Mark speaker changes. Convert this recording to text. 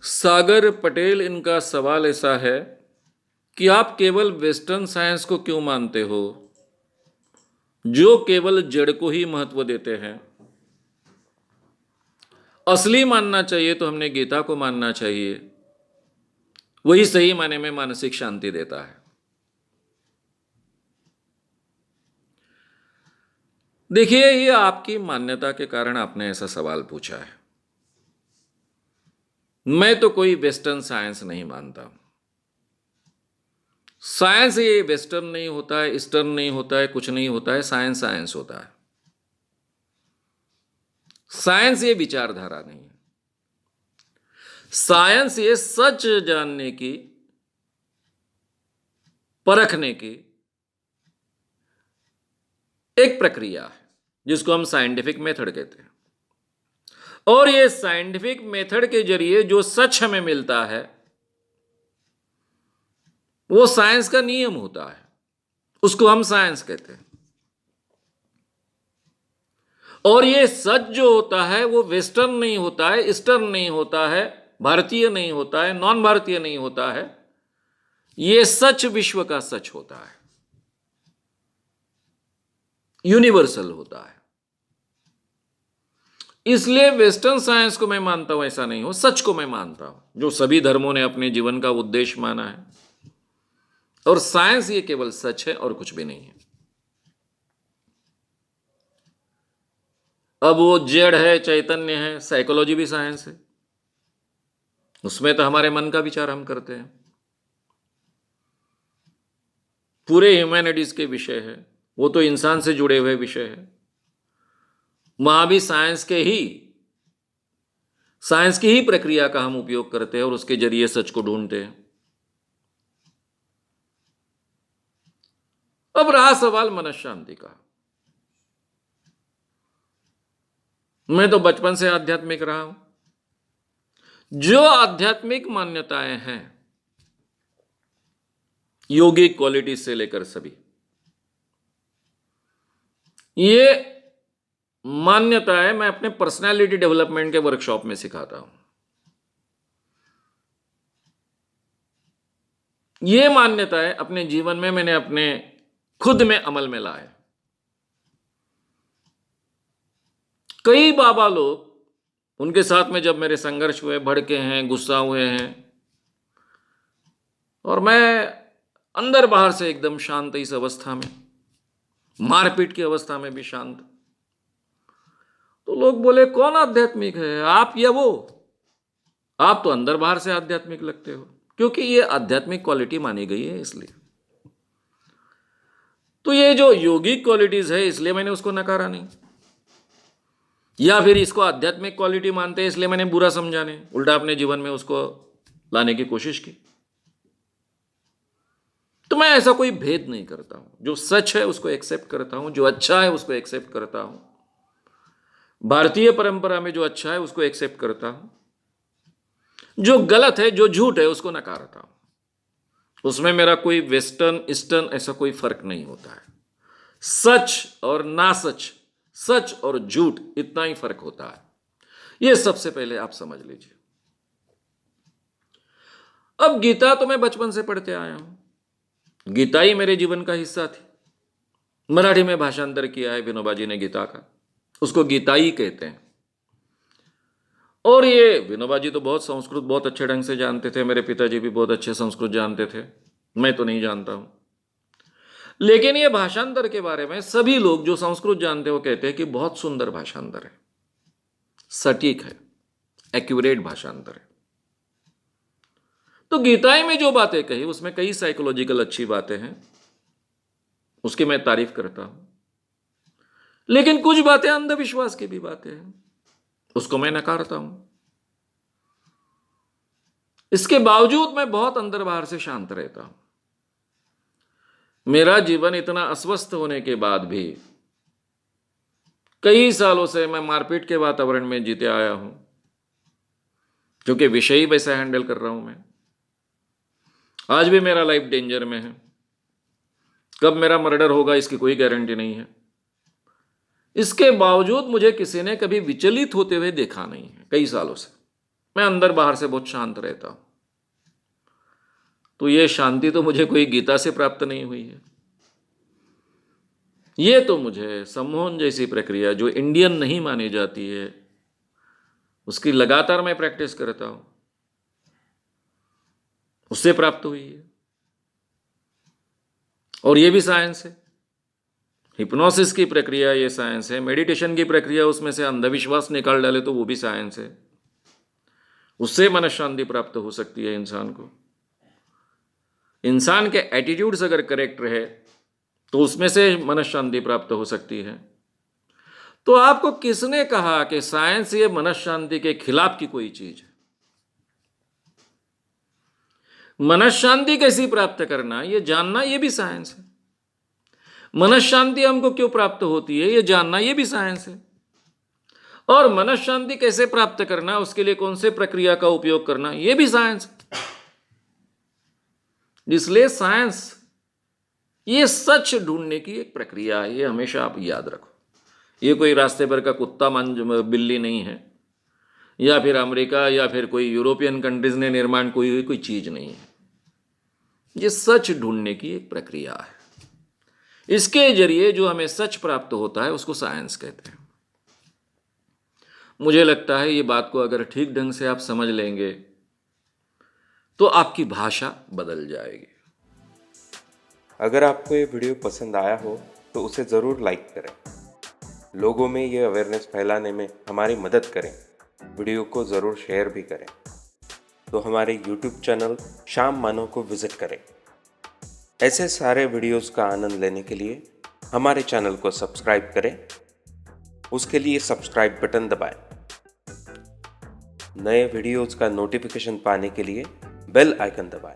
Speaker 1: सागर पटेल, इनका सवाल ऐसा है कि आप केवल वेस्टर्न साइंस को क्यों मानते हो, जो केवल जड़ को ही महत्व देते हैं। असली मानना चाहिए तो हमने गीता को मानना चाहिए, वही सही माने में मानसिक शांति देता है। देखिए, ये आपकी मान्यता के कारण आपने ऐसा सवाल पूछा है। मैं तो कोई वेस्टर्न साइंस नहीं मानता। साइंस ये वेस्टर्न नहीं होता है, ईस्टर्न नहीं होता है, कुछ नहीं होता है। साइंस साइंस होता है। साइंस ये विचारधारा नहीं है। साइंस ये सच जानने की, परखने की एक प्रक्रिया है, जिसको हम साइंटिफिक मेथड कहते हैं। और ये साइंटिफिक मेथड के जरिए जो सच हमें मिलता है, वो साइंस का नियम होता है, उसको हम साइंस कहते हैं। और ये सच जो होता है वो वेस्टर्न नहीं होता है, ईस्टर्न नहीं होता है, भारतीय नहीं होता है, नॉन भारतीय नहीं होता है। ये सच विश्व का सच होता है, यूनिवर्सल होता है। इसलिए वेस्टर्न साइंस को मैं मानता हूं ऐसा नहीं हो, सच को मैं मानता हूं, जो सभी धर्मों ने अपने जीवन का उद्देश्य माना है। और साइंस ये केवल सच है और कुछ भी नहीं है। अब वो जड़ है, चैतन्य है, साइकोलॉजी भी साइंस है। उसमें तो हमारे मन का विचार हम करते हैं, पूरे ह्यूमैनिटीज के विषय है, वो तो इंसान से जुड़े हुए विषय है। वहां भी साइंस की ही प्रक्रिया का हम उपयोग करते हैं और उसके जरिए सच को ढूंढते हैं। अब रहा सवाल मनस शांति का। मैं तो बचपन से आध्यात्मिक रहा हूं। जो आध्यात्मिक मान्यताएं हैं, योगिक क्वालिटी से लेकर सभी, ये मान्यताएं मैं अपने पर्सनालिटी डेवलपमेंट के वर्कशॉप में सिखाता हूं। ये मान्यताएं अपने जीवन में मैंने अपने खुद में अमल में लाए। कई बाबा लोग, उनके साथ में जब मेरे संघर्ष हुए, भड़के हैं, गुस्सा हुए हैं, और मैं अंदर बाहर से एकदम शांत, इस अवस्था में, मारपीट की अवस्था में भी शांत, तो लोग बोले कौन आध्यात्मिक है, आप या वो? आप तो अंदर बाहर से आध्यात्मिक लगते हो। क्योंकि ये आध्यात्मिक क्वालिटी मानी गई है, इसलिए। तो ये जो योगिक क्वालिटीज है, इसलिए मैंने उसको नकारा नहीं, या फिर इसको आध्यात्मिक क्वालिटी मानते हैं इसलिए मैंने बुरा समझा नहीं, उल्टा अपने जीवन में उसको लाने की कोशिश की। तो मैं ऐसा कोई भेद नहीं करता हूं। जो सच है उसको एक्सेप्ट करता हूं, जो अच्छा है उसको एक्सेप्ट करता हूं, भारतीय परंपरा में जो अच्छा है उसको एक्सेप्ट करता हूं, जो गलत है, जो झूठ है, उसको नकारता हूं। उसमें मेरा कोई वेस्टर्न ईस्टर्न ऐसा कोई फर्क नहीं होता है। सच और ना सच, सच और झूठ, इतना ही फर्क होता है। यह सबसे पहले आप समझ लीजिए। अब गीता तो मैं बचपन से पढ़ते आया हूं, गीता ही मेरे जीवन का हिस्सा थी। मराठी में भाषांतर किया है विनोबाजी ने गीता का, उसको गीताई कहते हैं। और ये विनोबाजी तो बहुत संस्कृत बहुत अच्छे ढंग से जानते थे, मेरे पिताजी भी बहुत अच्छे संस्कृत जानते थे, मैं तो नहीं जानता हूं। लेकिन ये भाषांतर के बारे में सभी लोग जो संस्कृत जानते हैं वो कहते हैं कि बहुत सुंदर भाषांतर है, सटीक है, एक्यूरेट भाषांतर है। तो गीताई में जो बातें कही उसमें कई साइकोलॉजिकल अच्छी बातें हैं, उसकी मैं तारीफ करता हूं। लेकिन कुछ बातें अंधविश्वास की भी बातें हैं, उसको मैं नकारता हूं। इसके बावजूद मैं बहुत अंदर बाहर से शांत रहता हूं। मेरा जीवन इतना अस्वस्थ होने के बाद भी कई सालों से मैं मारपीट के वातावरण में जीते आया हूं, क्योंकि विषय ही वैसा हैंडल कर रहा हूं मैं। आज भी मेरा लाइफ डेंजर में है, कब मेरा मर्डर होगा इसकी कोई गारंटी नहीं है। इसके बावजूद मुझे किसी ने कभी विचलित होते हुए देखा नहीं है। कई सालों से मैं अंदर बाहर से बहुत शांत रहता हूं। तो ये शांति तो मुझे कोई गीता से प्राप्त नहीं हुई है। ये तो मुझे सम्मोहन जैसी प्रक्रिया, जो इंडियन नहीं मानी जाती है, उसकी लगातार मैं प्रैक्टिस करता हूं, उससे प्राप्त हुई है। और ये भी साइंस है। हिप्नोसिस की प्रक्रिया ये साइंस है। मेडिटेशन की प्रक्रिया, उसमें से अंधविश्वास निकाल डाले तो वो भी साइंस है। उससे मन शांति प्राप्त हो सकती है इंसान को। इंसान के एटीट्यूड्स अगर करेक्ट रहे तो उसमें से मन शांति प्राप्त हो सकती है। तो आपको किसने कहा कि साइंस ये मन शांति के खिलाफ की कोई चीज है? मन शांति कैसी प्राप्त करना, ये जानना, ये भी साइंस है। मन शांति हमको क्यों प्राप्त होती है, ये जानना, ये भी साइंस है। और मन शांति कैसे प्राप्त करना, उसके लिए कौन से प्रक्रिया का उपयोग करना, ये भी साइंस है। इसलिए साइंस ये सच ढूंढने की एक प्रक्रिया है। ये हमेशा आप याद रखो। ये कोई रास्ते पर का कुत्ता बिल्ली नहीं है, या फिर अमेरिका या फिर कोई यूरोपियन कंट्रीज ने निर्माण कोई चीज नहीं है। ये सच ढूंढने की एक प्रक्रिया है। इसके जरिए जो हमें सच प्राप्त होता है उसको साइंस कहते हैं। मुझे लगता है ये बात को अगर ठीक ढंग से आप समझ लेंगे तो आपकी भाषा बदल जाएगी।
Speaker 2: अगर आपको ये वीडियो पसंद आया हो तो उसे ज़रूर लाइक करें। लोगों में ये अवेयरनेस फैलाने में हमारी मदद करें। वीडियो को ज़रूर शेयर भी करें। तो हमारे YouTube चैनल श्याम मानव को विज़िट करें। ऐसे सारे वीडियोस का आनंद लेने के लिए हमारे चैनल को सब्सक्राइब करें। उसके लिए सब्सक्राइब बटन दबाएं। नए वीडियोस का नोटिफिकेशन पाने के लिए बेल आइकन दबाएं।